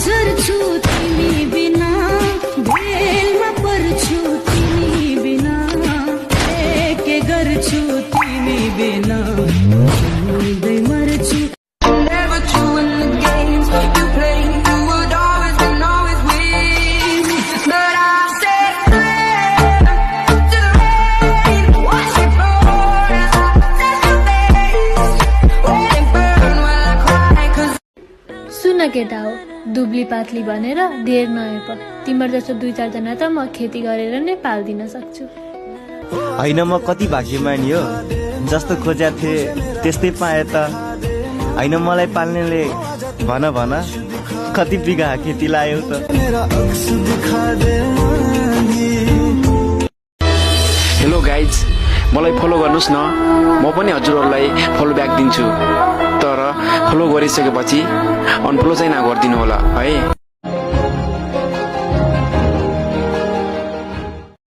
झर्छु तिमी बिना बेलमा पर्छु तिमी बिना के गर्छु तिमी बिना जिउँदै मर्छु Never true in the games you play you would always and always win but I'll stay to the rain watch it pour as I touch your face let it burn while I cry cause सुन केटा हो दुब्ली पातली भनेर धेर नहेप तिम्रो जस्तो 2-4 जना त म खेती गरेर नै पाल्दिन सक्छु हैन म कति भाग्यमानी हो जस्तो खोज्या थिए त्यस्तै पाए त हैन मलाई पाल्नेले भन भन कति बिघा खेती लायौ त हेलो गाइज मलाई फलो गर्नुस् न म पनि हजुरहरुलाई फलो ब्याक दिन्छु तर फलो गरिसकेपछि अनफलो चाहिँ नगर्दिनु होला है